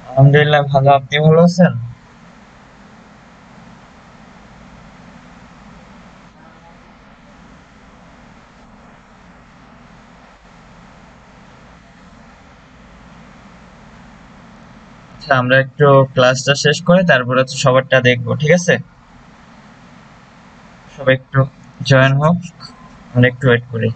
আলহামদুলিল্লাহ ভালো, আপনি ভালো আছেন? আচ্ছা, আমরা একটু ক্লাসটা শেষ করে তারপর হচ্ছে সবারটা দেখবো, ঠিক আছে? সবাই একটু জয়েন হোক, আমরা একটু ওয়েট করি।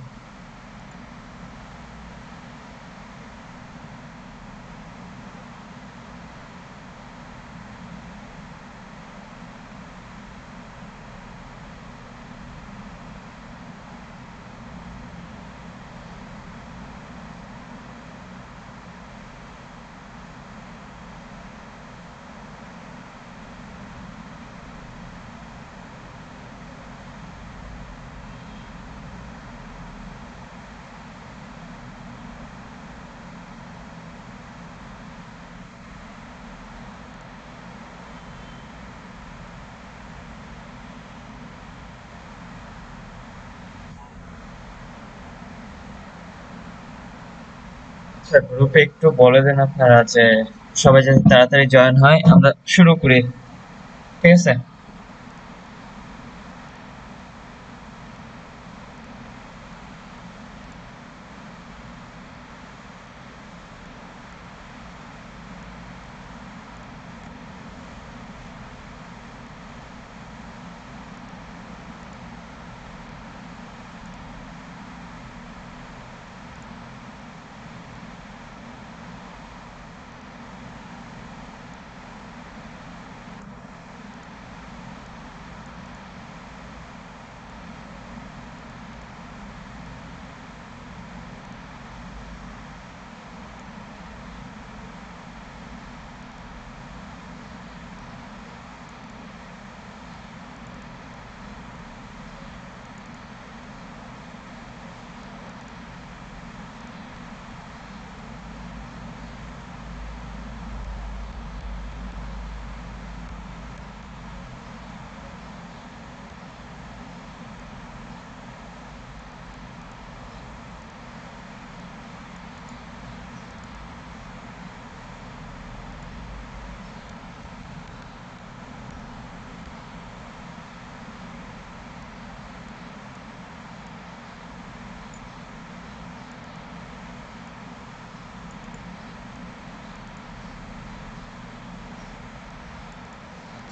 আচ্ছা, গ্রুপে একটু বলে দেন আপনারা যে সবাই যাতে তাড়াতাড়ি জয়েন হয়, আমরা শুরু করি, ঠিক আছে?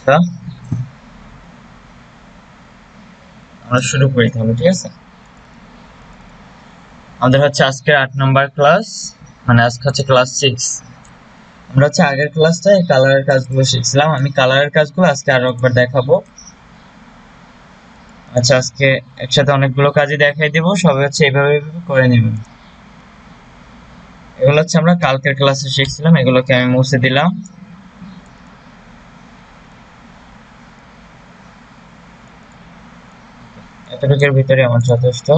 আচ্ছা, আমরা শুরু করি তাহলে, ঠিক আছে? আমাদের হচ্ছে আজকে 8 নম্বর ক্লাস, মানে আজকে হচ্ছে ক্লাস 6। আমরা হচ্ছে আগের ক্লাসটায় কালারের কাজগুলো শিখছিলাম, আমি কালারের কাজগুলো আজকে আরো একবার দেখাবো। আচ্ছা, আজকে একসাথে অনেকগুলো কাজই দেখাই দিব, সবাই হচ্ছে এইভাবে এইভাবে করে নেবেন। এগুলো হচ্ছে আমরা কালকের ক্লাসে শিখছিলাম, এগুলোকে আমি মুছে দিলাম। এতটুকুর ভিতরে আমার যথেষ্ট।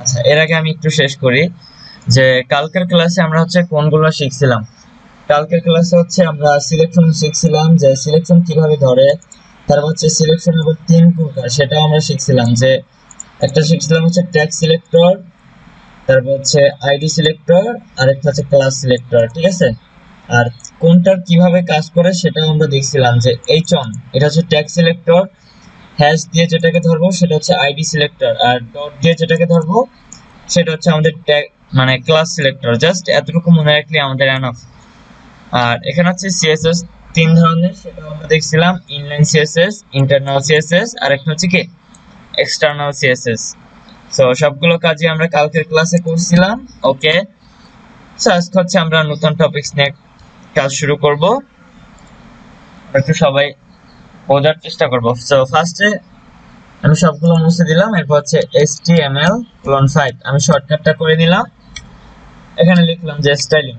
আচ্ছা, এর আগে আমি একটু শেষ করি যে কালকের ক্লাসে আমরা হচ্ছে কোনগুলো শিখছিলাম। কালকের ক্লাসে হচ্ছে আমরা সিলেকশন শিখছিলাম, যে সিলেকশন কিভাবে ধরে। তারপর হচ্ছে সিলেকশন আবার 3 প্রকার, সেটাও আমরা শিখছিলাম। যে একটা শিখছিলাম হচ্ছে ট্যাগ সিলেক্টর, তারপর হচ্ছে আইডি সিলেক্টর, আর একটা হচ্ছে ক্লাস সিলেক্টর, ঠিক আছে? আর কোনটার কিভাবে কাজ করে সেটাও আমরা দেখছিলাম। যে এইচ অন, এটা হচ্ছে ট্যাগ সিলেক্টর, হ্যাশ দিয়ে যেটাকে ধরবো সেটা হচ্ছে আইডি সিলেক্টর, আর ডট দিয়ে যেটাকে ধরবো সেটা হচ্ছে আমাদের ট্যাগ, মানে ক্লাস সিলেক্টর। জাস্ট এতটুকু মনে রাখলে আমাদের এনাফ। আর এখানে হচ্ছে সিএসএস 3 ধরনের, সেটা আমরা দেখছিলাম: ইনলাইন সিএসএস, ইন্টারনাল সিএসএস, আর একটা হচ্ছে কি এক্সটার্নাল সিএসএস। সো সবগুলো কাজই আমরা কালকের ক্লাসে করছিলাম। ওকে, সো আজকে হচ্ছে আমরা নতুন টপিকস নিয়ে কাজ শুরু করব, একটু সবাই বোঝার চেষ্টা করব। সো ফার্স্টে আমি সবগুলো মুছে দিলাম, এরপর হচ্ছে HTML ক্লোন 5 আমি শর্টকাটটা করে নিলাম। এখানে লিখলাম যে স্টাইলিং,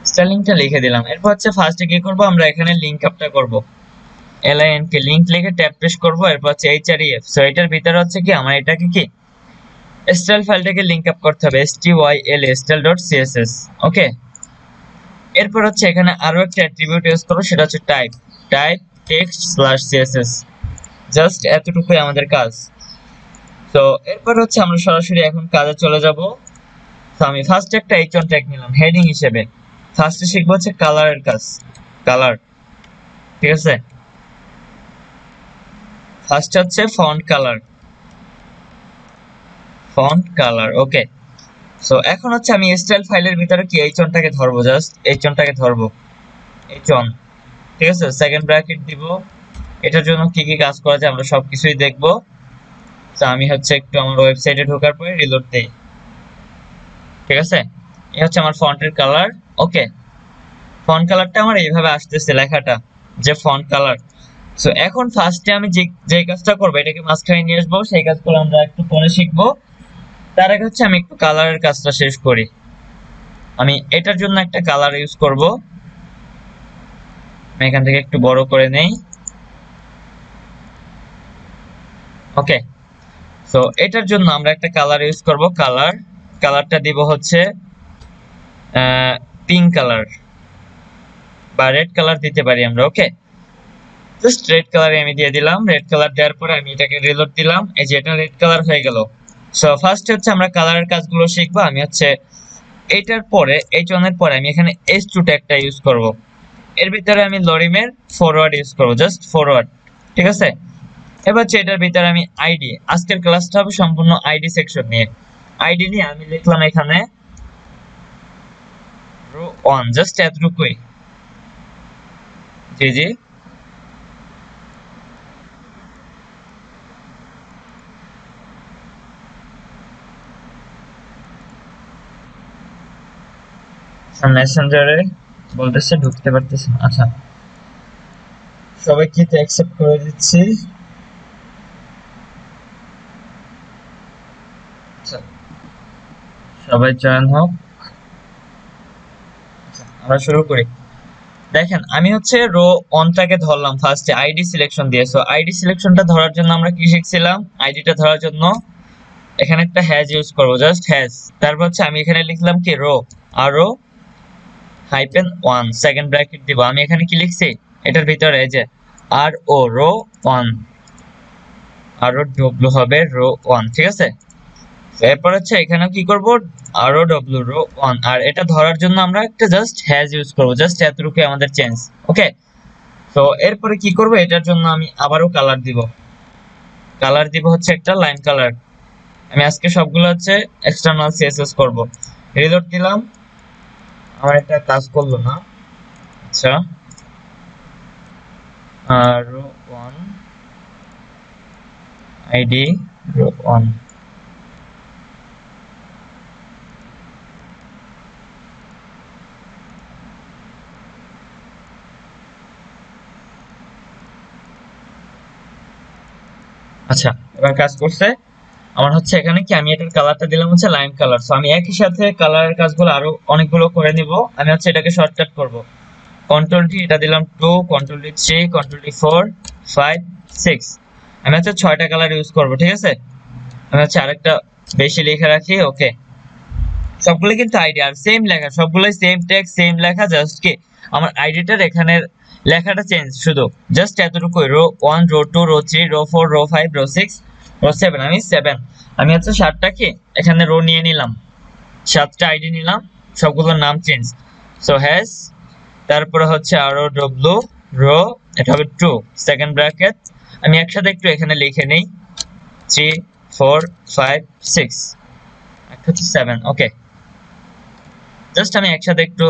স্টাইলিংটা লিখে দিলাম। এরপর হচ্ছে ফার্স্টে কি করব, আমরা এখানে লিংক আপটা করব। LINK কে লিংক লিখে ট্যাব প্রেস করব, এরপর হচ্ছে HREF। সো এটার ভিতরে হচ্ছে কি আমার এটাকে কি স্টাইল ফাইলটাকে লিংক আপ করতে হবে, STYL style.css। ওকে, এরপর হচ্ছে এখানে আরো একটা অ্যাট্রিবিউট ইউজ করব, সেটা হচ্ছে type, type text slash CSS. Just এতটুকুই আমাদের কাজ। তো এরপর হচ্ছে আমরা সরাসরি এখন কাজে চলে যাব। তো আমি ফার্স্ট একটা H1 ট্যাগ নিলাম হেডিং হিসেবে। ফার্স্টে শিখবো হচ্ছে কালারের কাজ, কালার, ঠিক আছে। ফার্স্ট হচ্ছে ফন্ট কালার, ফন্ট কালার, ওকে। সো এখন হচ্ছে আমি স্টাইল ফাইলের ভিতরে কি H1 টাকে ধরবো, জাস্ট H1 টাকে ধরবো, H1, ঠিক আছে। সেকেন্ড ব্র্যাকেট দিব। এটার জন্য কি কি কাজ করা যায় আমরা সবকিছুই দেখবো। তো আমি হচ্ছে একটু আমার ওয়েবসাইটে ঢোকার পরে রিলোড দেই, ঠিক আছে। এই হচ্ছে আমার ফন্টের কালার, ওকে। ফন্ট কালারটা আমার এইভাবে আসতেছে লেখাটা, যে ফন্ট কালার। সো এখন ফার্স্টে আমি যে কাজটা করবো এটাকে মাঝখানে নিয়ে আসবো, সেই কাজগুলো আমরা একটু পরে শিখবো। তার আগে হচ্ছে আমি একটু কালারের কাজটা শেষ করি। আমি এটার জন্য একটা কালার ইউজ করব। আমি এখান থেকে একটু বড় করে নেই, ওকে। সো এটার জন্য আমরা একটা কালার ইউজ করব, কালার। কালারটা দিব হচ্ছে পিঙ্ক কালার বা রেড কালার দিতে পারি আমরা, ওকে। জাস্ট রেড কালারে আমি দিয়ে দিলাম। রেড কালার দেওয়ার পরে আমি এটাকে রিলোড দিলাম, এই যে এটা রেড কালার হয়ে গেল। সো ফার্স্ট হচ্ছে আমরা কালারের কাজগুলো শিখবো। আমি হচ্ছে এটার পরে H1 এর পরে আমি এখানে H2 ট্যাগটা ইউজ করব। এর ভিতরে আমি লরিমের ফরওয়ার্ড ইউজ করব, জাস্ট ফরওয়ার্ড, ঠিক আছে। এবার হচ্ছে এটার ভিতরে আমি আইডি, আজকের ক্লাসটা হবে সম্পূর্ণ আইডি সেকশন নিয়ে। আইডি নিয়ে আমি লিখলাম এখানে রো 1, জাস্ট এতটুকুই, জি জি। মেসেঞ্জারে বলতেছে ঢুকতে পারতেছে না, আচ্ছা সবাইকে তো অ্যাকসেপ্ট করে দিচ্ছি। আচ্ছা সবাই জয়েন হোক, আমরা শুরু করি। দেখেন আমি হচ্ছে রো 1 টাকে ধরলাম ফার্স্টে আইডি সিলেকশন দিয়ে। সো আইডি সিলেকশনটা ধরার জন্য আমরা কি শিখছিলাম, আইডিটা ধরার জন্য এখানে একটা হ্যাজ ইউজ করব, জাস্ট হ্যাজ। তারপর হচ্ছে আমি এখানে লিখলাম কি রো, আর রো হাইপেন 1 সেকেন্ড ব্র্যাকেট দিব। আমি এখানে কি লিখছি এটার ভিতরে, এই যে আর ও রো 1, আর ও ডব্লিউ হবে রো 1, ঠিক আছে। এরপর হচ্ছে এখানে কি করব, আর ও ডব্লিউ রো 1, আর এটা ধরার জন্য আমরা একটা জাস্ট হ্যাজ ইউজ করব, জাস্ট এতটুকু আমাদের চেঞ্জ, ওকে। তো এরপরে কি করব, এটার জন্য আমি আবারও কালার দিব। কালার দিব হচ্ছে একটা লাইন কালার। আমি আজকে সবগুলো হচ্ছে এক্সটার্নাল সিএসএস করব। রিলোড দিলাম, আমার একটা কাজ করলো না, আচ্ছা। রো 1 আইডি রো 1, আচ্ছা এবার কাজ করছে। আমার হচ্ছে এখানে কি আমি এটার কালারটা দিলাম হচ্ছে লাইম কালার। সো আমি একই সাথে কালারের কাজগুলো আরো অনেকগুলো করে নিব। আমি হচ্ছে এটাকে শর্টকাট করব, কন্ট্রোল টি, এটা দিলাম 2, কন্ট্রোল টি 3, কন্ট্রোল টি 4, 5, 6। আমি হচ্ছে 6টা কালার ইউজ করব, ঠিক আছে। আমি হচ্ছে আরেকটা বেশি লিখে রাখি, ওকে। সবগুলো কিন্তু আইডি আর সেম লেখা, সবগুলোই সেম টেক্সট সেম লেখা, জাস্ট কি আমার আইডিটার এখানের লেখাটা চেঞ্জ, শুধু জাস্ট এতটুকু। Row 1, row 2, row 3, row 4, row 5, row 6, row 7, আমি 7। আমি হচ্ছে 7টা কি এখানে রো নিয়ে নিলাম, 7টা আইডি নিলাম, সবগুলোর নাম চেঞ্জ। সো হ্যাজ, তারপরে হচ্ছে আর ও ডব্লিউ রো, এটা হবে 2 সেকেন্ড ব্র্যাকেট। আমি একসাথে একটু এখানে লিখে নেই, 3, 4, 5, 6, একটা হচ্ছে 7, ওকে। জাস্ট আমি একসাথে একটু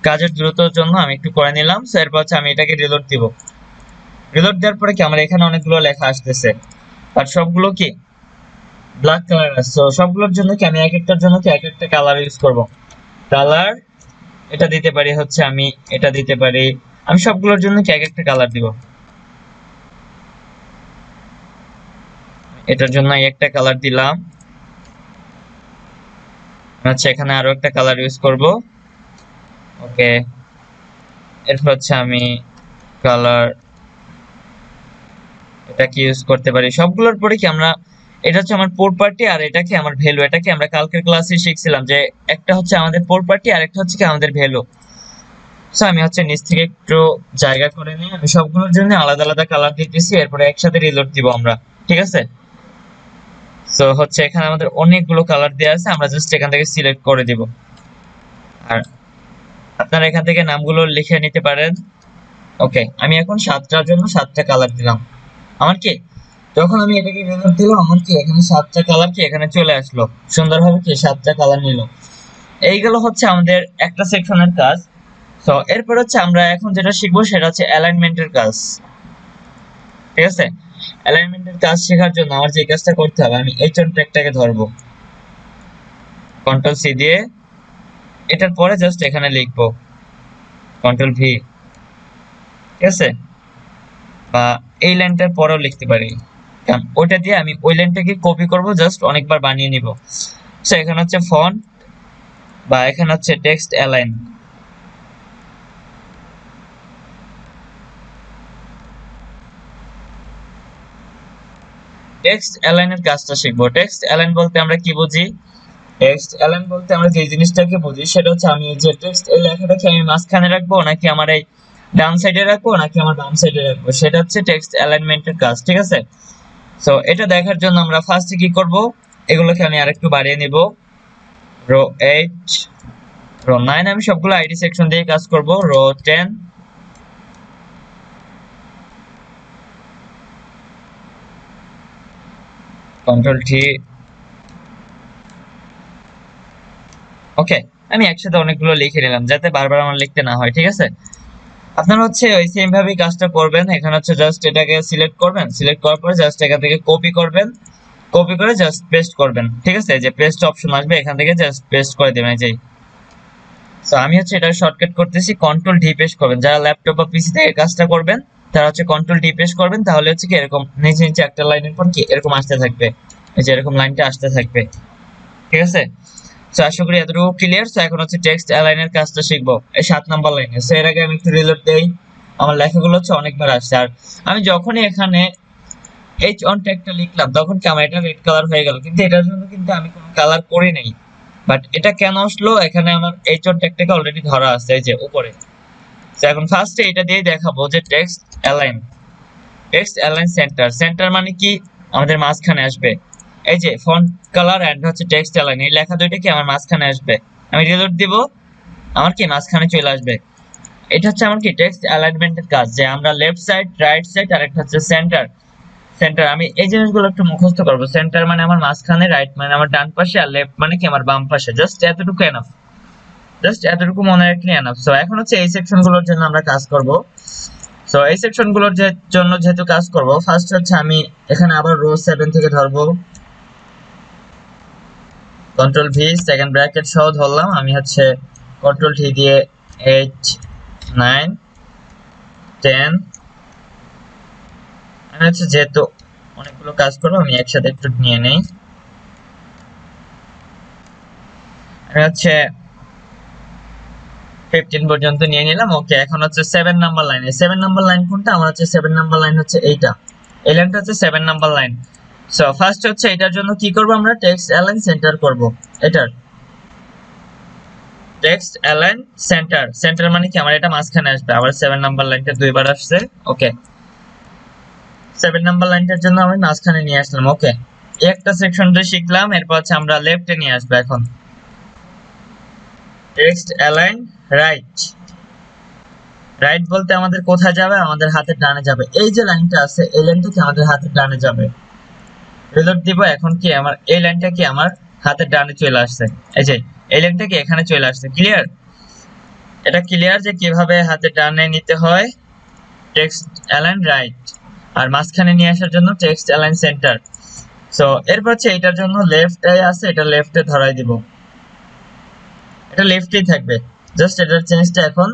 কাজের দ্রুততার জন্য আমি একটু করে নিলাম। সো এরপর হচ্ছে আমি এটাকে রিলোড দিব। রিলোড দেওয়ার পরে কি আমার এখানে অনেকগুলো লেখা আসতেছে, আর সবগুলো কি ব্ল্যাক কালার আছে। সো সবগুলোর জন্য কি আমি এক একটার জন্য কি এক একটা কালার ইউজ করব। কালার এটা দিতে পারি হচ্ছে, আমি এটা দিতে পারি, আমি সবগুলোর জন্য কি এক একটা কালার দিব। এটার জন্য একটা কালার দিলাম, আচ্ছা এখানে আরো একটা কালার ইউজ করব, ওকে। এরপর হচ্ছে আমি কালার এটা কি ইউজ করতে পারি। সবগুলোর পরে কি আমরা, এটা হচ্ছে আমার প্রপার্টি আর এটা কি আমার ভ্যালু। এটা কি আমরা কালকের ক্লাসে শিখছিলাম যে একটা হচ্ছে আমাদের প্রপার্টি আর একটা হচ্ছে কি আমাদের ভ্যালু। সো আমি হচ্ছে নিচ থেকে একটু জায়গা করে নিয়ে আমি সবগুলোর জন্য আলাদা আলাদা কালার দিতেছি, এরপরে একসাথে রিলোড দিব আমরা, ঠিক আছে। সো হচ্ছে এখানে আমাদের অনেকগুলো কালার দেওয়া আছে, আমরা জাস্ট এখান থেকে সিলেক্ট করে দিব। আর আপনারা এখান থেকে নামগুলো লিখে নিতে পারেন। ওকে, আমি এখন 7টার জন্য 7টা কালার দিলাম। আমার কি যখন আমি এটাকে রিলোড দিলাম, আমার কি এখানে 7টা কালার কি এখানে চলে আসলো সুন্দরভাবে, কি 7টা কালার নিল। এইগুলো হচ্ছে আমাদের একটা সেকশনের কাজ। তো এরপর হচ্ছে আমরা এখন যেটা শিখবো সেটা হচ্ছে অ্যালাইনমেন্টের কাজ, ঠিক আছে। অ্যালাইনমেন্টের কাজ শেখার জন্য আমার যে কাজটা করতে হবে, আমি এইচ1 ট্যাগটাকে ধরবো, কন্ট্রোল সি দিয়ে এটার পরে জাস্ট এখানে লিখবো কন্ট্রোল ভি, ঠিক আছে। বা এই লাইনটার পরেও লিখতে পারি, কারণ ওইটা দিয়ে আমি ওই লাইনটাকে কপি করব, জাস্ট অনেকবার বানিয়ে নিব। সো এখানে হচ্ছে ফন্ট বা এখানে হচ্ছে টেক্সট অ্যালাইন। টেক্সট অ্যালাইনের কাজটা শিখবো। টেক্সট অ্যালাইন বলতে আমরা কি বুঝি? টেক্সট অ্যালাইন বলতে আমরা যে জিনিসটাকে বুঝি সেটা হচ্ছে আমি যে টেক্সট এই লেখাটাকে আমি মাঝখানে রাখবো নাকি আমার এই ডান সাইডে রাখবো নাকি আমার বাম সাইডে রাখবো, সেটা হচ্ছে টেক্সট অ্যালাইনমেন্টের কাজ, ঠিক আছে। সো এটা দেখার জন্য আমরা ফার্স্টে কি করব, এগুলোকে আমি আরেকটু বাড়িয়ে নিব, রো 8 রো 9, আমি সবগুলো আইডি সেকশন দিয়ে কাজ করব, রো 10 কন্ট্রোল টি। ওকে, আমি একসাথে অনেকগুলো লিখে নিলাম যাতে বারবার আমার লিখতে না হয়, ঠিক আছে। আপনারা হচ্ছে ওই সেম ভাবেই কাজটা করবেন। এখানে হচ্ছে জাস্ট এটাকে সিলেক্ট করবেন, সিলেক্ট করার পর জাস্ট এখান থেকে কপি করবেন, কপি করে জাস্ট পেস্ট করবেন, ঠিক আছে। যে পেস্ট অপশন আসবে এখান থেকে জাস্ট পেস্ট করে দেবেন, এই যে। সো আমি হচ্ছে এটা শর্টকাট করতেছি, কন্ট্রোল ডি পেস্ট করবেন। যারা ল্যাপটপ বা পিসি থেকে কাজটা করবেন তারা হচ্ছে কন্ট্রোল ডি পেস্ট করবেন, তাহলে হচ্ছে কি এরকম নিচে নিচে একটা লাইনের পর কি এরকম আসতে থাকবে, এই যে এরকম লাইনটা আসতে থাকবে, ঠিক আছে। সো আশা করি এতটুকু ক্লিয়ার। সো এখন হচ্ছে টেক্সট অ্যালাইনের কাজটা শিখবো এই 7 নাম্বার লাইনে। সো এর আগে আমি একটু রিলোড দেই, আমার লেখাগুলো হচ্ছে অনেকবার আসছে। আর আমি যখনই এখানে H1 ট্যাগটা লিখলাম তখন কি আমার এটা রেড কালার হয়ে গেল, কিন্তু এটার জন্য কিন্তু আমি কোনো কালার করি নাই। বাট এটা কেন আসলো, এখানে আমার H1 ট্যাগটাকে অলরেডি ধরা আছে এই যে উপরে। তো এখন ফার্স্টে এটা দিয়ে দেখাবো যে text align, text align centre. Centre মানে কি আমাদের মাঝখানে আসবে, এই যে ফন্ট কালার এন্ড হচ্ছে টেক্সট অ্যালাইন, এই লেখা দুইটা কি আমার মাঝখানে আসবে। আমি রিলোড দিব, আমার কি মাঝখানে চলে আসবে। এটা হচ্ছে আমার কি টেক্সট অ্যালাইনমেন্টের কাজ, যে আমরা লেফট সাইড, রাইট সাইড আর একটা হচ্ছে সেন্টার। সেন্টার আমি এই জিনিসগুলো একটু মুখস্থ করব। সেন্টার মানে আমার মাঝখানে, রাইট মানে আমার ডান পাশে, আর লেফট মানে কি আমার বাম পাশে। জাস্ট এতটুকু এনাফ, জাস্ট এতটুকু মনে রাখলে এনাফ। সো এখন হচ্ছে এই সেকশনগুলোর জন্য আমরা কাজ করব। সো এই সেকশনগুলোর জন্য যেহেতু কাজ করব, ফার্স্ট হচ্ছে আমি এখানে আবার রো 7 থেকে ধরবো, কন্ট্রোল ভি সেকেন্ড ব্র্যাকেট সহ ধরলাম। আমি হচ্ছে কন্ট্রোল টি দিয়ে 8 9 10, আমি হচ্ছে যেহেতু অনেকগুলো কাজ করবো আমি একসাথে একটু নিয়ে নেই। আমি হচ্ছে 15 পর্যন্ত নিয়ে নিলাম। ওকে, এখন হচ্ছে 7 নাম্বার লাইন। 7 নাম্বার লাইন কোনটা? আমার হচ্ছে 7 নাম্বার লাইন হচ্ছে এইটা, এই লাইনটা হচ্ছে 7 নাম্বার লাইন। সো ফার্স্ট হচ্ছে এটার জন্য কি করব, আমরা টেক্সট অ্যালাইন সেন্টার করব। এটার টেক্সট অ্যালাইন সেন্টার, সেন্টার মানে কি আমার এটা মাঝখানে আসবে। আবার 7 নাম্বার লাইনটা দুইবার আসছে। ওকে, 7 নাম্বার লাইনটার জন্য আমি মাঝখানে নিয়ে আসলাম। ওকে, একটা সেকশনটা শিখলাম, এরপর হচ্ছে আমরা লেফটে নিয়ে আসবো। এখন টেক্সট অ্যালাইন রাইট, রাইট বলতে আমাদের কোথায় যাবে, আমাদের হাতের ডানে যাবে। এই যে লাইনটা আছে এই লাইনটা কি আমাদের হাতের ডানে যাবে। রিলোড দিব, এখন কি আমার এই লাইনটা কি আমার হাতের ডানে চলে আসছে, এই যে এই লাইনটা কি এখানে চলে আসছে। ক্লিয়ার? এটা ক্লিয়ার যে কিভাবে হাতের ডানে নিতে হয় টেক্সট অ্যালাইন রাইট, আর মাঝখানে নিয়ে আসার জন্য টেক্সট অ্যালাইন সেন্টার। সো এরপর হচ্ছে এটার জন্য লেফটে আছে, এটা লেফটে ধরাই দিব, এটা লেফটেই থাকবে। জাস্ট এটার চেঞ্জটা এখন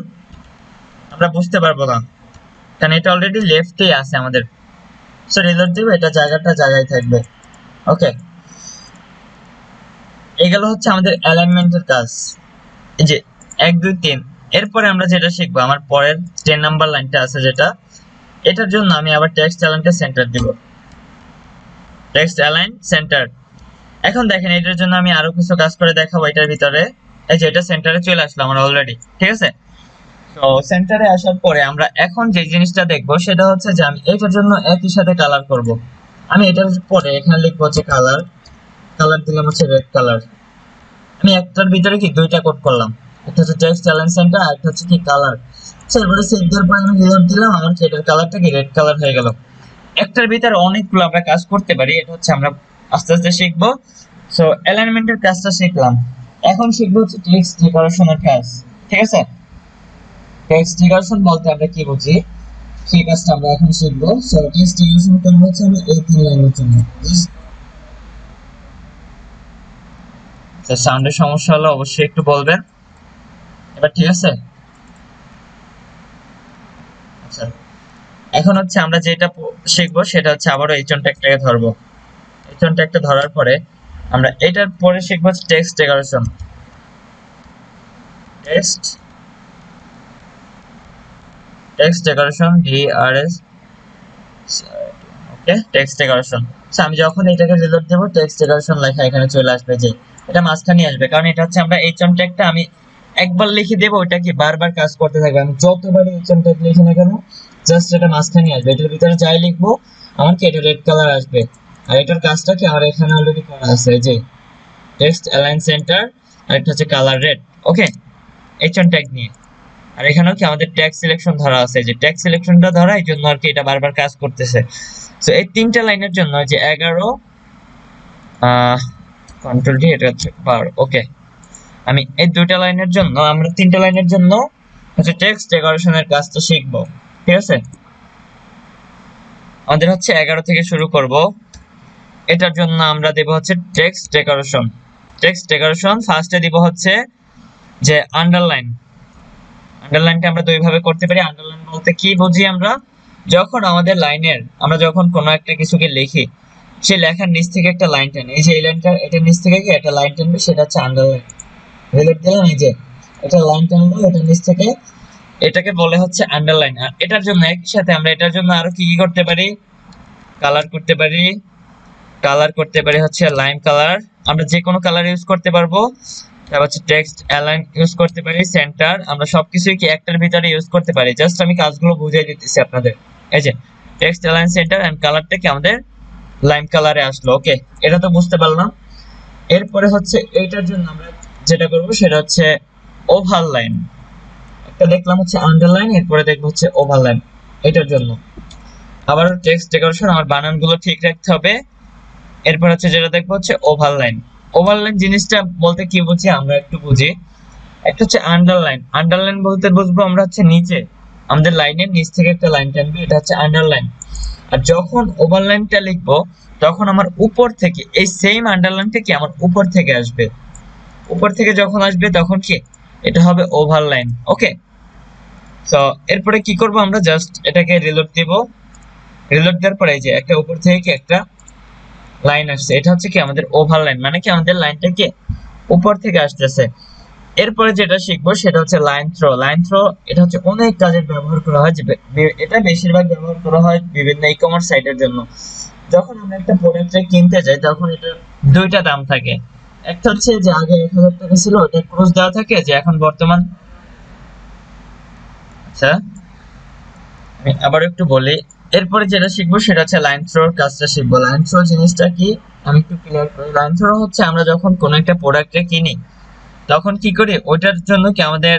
আমরা বুঝতে পারবো না, কারণ এটা অলরেডি লেফটেই আছে আমাদের। সো রিলোড দিব, এটা জায়গাটা জায়গায় থাকবে। ওকে, এগুলো হচ্ছে আমাদের অ্যালাইনমেন্টের কাজ, এই যে 1 2 3। এরপরে আমরা যেটা শিখবো, আমার পরের 10 নাম্বার লাইনটা আছে যেটা, এটার জন্য আমি আবার টেক্সট অ্যালাইনটা সেন্টার দিব, টেক্সট অ্যালাইন সেন্টার। এখন দেখেন এটার জন্য আমি আরো কিছু কাজ করে দেখাবো এটার ভিতরে। এই যে এটা সেন্টারে চলে আসলো আমার অলরেডি, ঠিক আছে। তো সেন্টারে আসার পরে আমরা এখন যে জিনিসটা দেখবো সেটা হচ্ছে যে আমি এটার জন্য একই সাথে কালার করব। আমি এটার পরে এখানে লিখবো হচ্ছে কালার, কালার দিলাম হচ্ছে রেড কালার। আমি একটার ভিতরে কি দুইটা কোড করলাম, একটা হচ্ছে টেক্সট অ্যালাইন সেন্টার আর একটা হচ্ছে কি কালার। এরপরে সেভ দেওয়ার পরে আমি রিলোড দিলাম, আমার এটার কালারটা কি রেড কালার হয়ে গেল। একটার ভিতরে অনেকগুলো আমরা কাজ করতে পারি, এটা হচ্ছে আমরা আস্তে আস্তে শিখবো। সো অ্যালাইনমেন্টের কাজটা শিখলাম, এখন শিখবো হচ্ছে টেক্সট ডেকোরেশনের কাজ। ঠিক আছে, টেক্সট ডেকোরেশন বলতে আমরা কি বুঝি সেই কাজটা আমরা এখন শিখবো। সো টেক্সট ডেকোরেশন করবো হচ্ছে আমি এই 3 লাইনের জন্য। সাউন্ডের সমস্যা হলে অবশ্যই একটু বলবেন। এবার ঠিক আছে। আচ্ছা, এখন হচ্ছে আমরা যেটা শিখবো সেটা হচ্ছে আবারও এইচন ট্যাগটাকে ধরবো। এইচন ট্যাগটা ধরার পরে আমরা এটার পরে শিখবো text decoration. Text decoration DRS, ওকে, টেক্সট ডেকোরেশন। আমি যখন এটাকে রিলোড দেব টেক্সট ডেকোরেশন লেখা এখানে চলে আসবে, যে এটা মাঝখানে আসবে, কারণ এটা হচ্ছে আমরা এইচন ট্যাগটা আমি একবার লিখে দেব, ওটা কি বারবার কাজ করতে থাকবে। আমি যতবার এইচন ট্যাগ লিখি না কেন জাস্ট এটা মাঝখানে আসবে, এটার ভিতরে যাই লিখবো আমার কি এটা রেড কালার আসবে। আর এটার কাজটা কি আমার এখানে অলরেডি করা আছে, যে টেক্সট অ্যালাইন সেন্টার আর এটা হচ্ছে কালার রেড। ওকে, এইচন ট্যাগ নিয়ে। আর এখানেও কি আমাদের ট্যাগ সিলেকশন ধরা আছে, যে ট্যাগ সিলেকশনটা ধরা এই জন্য আর কি এটা বারবার কাজ করতেছে। সো এই 3টা লাইনের জন্য যে 11 কন্ট্রোল ডি, এটা হচ্ছে বার। ওকে, আমি এই 2টা লাইনের জন্য, আমরা 3টা লাইনের জন্য হচ্ছে টেক্সট ডেকোরেশনের কাজটা শিখবো। ঠিক আছে, আমাদের হচ্ছে 11 থেকে শুরু করব। এটার জন্য আমরা দেব হচ্ছে টেক্সট ডেকোরেশন। টেক্সট ডেকোরেশন ফার্স্টে দিব হচ্ছে যে আন্ডারলাইন। আন্ডারলাইনটা আমরা দুইভাবে করতে পারি। আন্ডারলাইন বলতে কি বুঝি আমরা, যখন আমাদের লাইনের আমরা যখন কোনো একটা কিছুকে লিখি সেই লেখার নিচ থেকে একটা লাইন টানি, এই যে এই লাইনটা এটার নিচ থেকে কি একটা লাইন টানবে, সেটা হচ্ছে আন্ডারলাইন। রিলেট দিলাম, এই যে এটা লাইন টানবো এটার নিচ থেকে, এটাকে বলে হচ্ছে আন্ডারলাইন। আর এটার জন্য একই সাথে আমরা এটার জন্য আরো কি কি করতে পারি, কালার করতে পারি। কালার করতে পারি হচ্ছে লাইম কালার, আমরা যে কোনো কালার ইউজ করতে পারবো। তারপর হচ্ছে টেক্সট অ্যালাইন ইউজ করতে পারি, সেন্টার, আমরা সবকিছুই কি একটার ভিতরে ইউজ করতে পারি। জাস্ট আমি কাজগুলো বুঝিয়ে দিতেছি আপনাদের। এই যে টেক্সট অ্যালাইন সেন্টার এন্ড কালারটা কি আমাদের লাইম কালারে আসলো। ওকে, এটা তো বুঝতে পারলাম। এরপরে হচ্ছে এইটার জন্য আমরা যেটা করব সেটা হচ্ছে ওভারলাইন। একটা দেখলাম হচ্ছে আন্ডারলাইন, এরপরে দেখবো হচ্ছে ওভারলাইন। এটার জন্য আবার টেক্সট ডেকোরেশন, আমার বানানগুলো ঠিক রাখতে হবে। এরপর হচ্ছে যেটা দেখবো হচ্ছে ওভারলাইন। ওভারলাইন জিনিসটা বলতে কি বুঝি আমরা একটু বুঝি। একটা হচ্ছে আন্ডারলাইন। আন্ডারলাইন বলতে বুঝবো আমরা হচ্ছে নিচে আমাদের লাইনের নিচ থেকে একটা লাইন টানবে, এটা হচ্ছে আন্ডারলাইন। আর যখন ওভারলাইনটা লিখবো তখন আমার উপর থেকে এই সেম আন্ডারলাইনটা কি আমার উপর থেকে আসবে। উপর থেকে যখন আসবে তখন কি এটা হবে ওভারলাইন। ওকে, তো এরপরে কি করব আমরা, জাস্ট এটাকে রিলোড দিব। রিলোড দেওয়ার পরে এই যে একটা উপর থেকে কি একটা লাইন আসছে, এটা হচ্ছে কি আমাদের ওভারলাইন, মানে কি আমাদের লাইনটা কি উপর থেকে আসতেছে। এরপরে যেটা শিখবো সেটা হচ্ছে লাইন থ্রো। লাইন থ্রো এটা হচ্ছে অনেক কাজে ব্যবহার করা হয়, এটা বেশিরভাগ ব্যবহার করা হয় বিভিন্ন ই কমার্স সাইটের জন্য। যখন আমরা একটা প্রোডাক্ট কিনতে যাই তখন এটা দুইটা দাম থাকে। একটা হচ্ছে যে আগে 1000 টাকা ছিল, ওটা ক্রস দেওয়া থাকে, যে এখন বর্তমান। আচ্ছা, আমি আবার একটু বলি। এরপরে যেটা শিখবো সেটা হচ্ছে লাইন থ্রোর কাজটা শিখবো। লাইন থ্রো জিনিসটা কি আমি একটু ক্লিয়ার করি। লাইন থ্রো হচ্ছে আমরা যখন কোনো একটা প্রোডাক্ট কিনি তখন কি করি, ওইটার জন্য কি আমাদের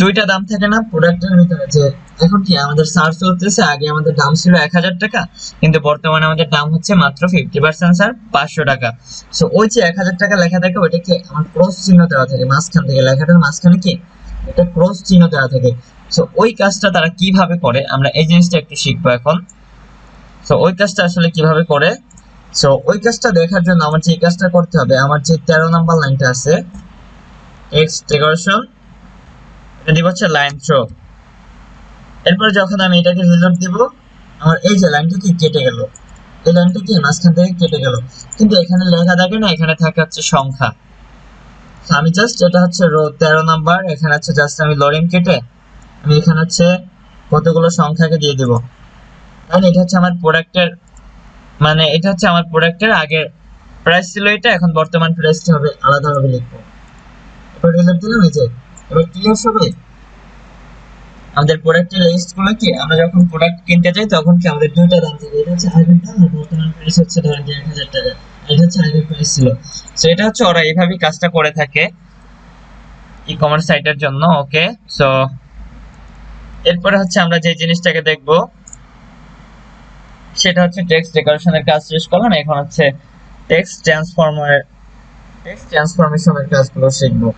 দুইটা দাম থাকে না প্রোডাক্টের ভিতরে। যে এখন কি আমাদের সার্চ চলতেছে, আগে আমাদের দাম ছিল 1000 টাকা, কিন্তু বর্তমানে আমাদের দাম হচ্ছে মাত্র 50% স্যার 500 টাকা। সো ওই যে 1000 টাকা লেখা থাকে ওইটাকে আমার ক্রস চিহ্ন দেওয়া থাকে মাঝখান থেকে, লেখাটার মাঝখানে কি এটা ক্রস চিহ্ন দেওয়া থাকে। সো ওই কাজটা তারা কিভাবে করে আমরা এই জিনিসটা একটু শিখবো এখন। সো ওই কাজটা আসলে কিভাবে করে, সো ওই কাজটা দেখার জন্য আমার যে কাজটা করতে হবে, আমার যে 13 নাম্বার লাইনটা আছে টেক্সট ডেকোরেশন, এটা দিব হচ্ছে লাইন থ্রো। এরপর যখন আমি এটাকে রিলোড দিব আমার এই যে লাইনটা কি কেটে গেল, এই লাইনটা কি মাঝখান থেকে কেটে গেল, কিন্তু এখানে লেখা থাকে না, এখানে থাকে হচ্ছে সংখ্যা। আমি জাস্ট এটা হচ্ছে রো 13 নাম্বার, এখানে হচ্ছে জাস্ট আমি লরিং কেটে আমি এখানে হচ্ছে কতগুলো সংখ্যাকে দিয়ে দিব। কারণ এটা হচ্ছে আমার প্রোডাক্টের, মানে এটা হচ্ছে আমার প্রোডাক্টের আগের প্রাইস ছিল এটা, এখন বর্তমান প্রাইসটা হবে আলাদাভাবে লিখবো। এবার রিলোড দিলাম, এই যে এবার ক্লিয়ার সবাই। আমাদের প্রোডাক্টের লিস্ট গুলো কি আমরা যখন প্রোডাক্ট কিনতে যাই তখন কি আমাদের দুইটা দাম থাকে, এটা হচ্ছে আগের দাম আর বর্তমান প্রাইস হচ্ছে ধরেন যে 1000 টাকা, এটা হচ্ছে আগের প্রাইস ছিল। সো এটা হচ্ছে ওরা এইভাবেই কাজটা করে থাকে ই কমার্স সাইটের জন্য। ওকে, সো এরপরে হচ্ছে আমরা যে জিনিসটাকে দেখব সেটা হচ্ছে টেক্সট ডেকোরেশনের কাজ শেষ করলাম, এখন হচ্ছে টেক্সট ট্রান্সফরমেশনের কাজগুলো শিখবো।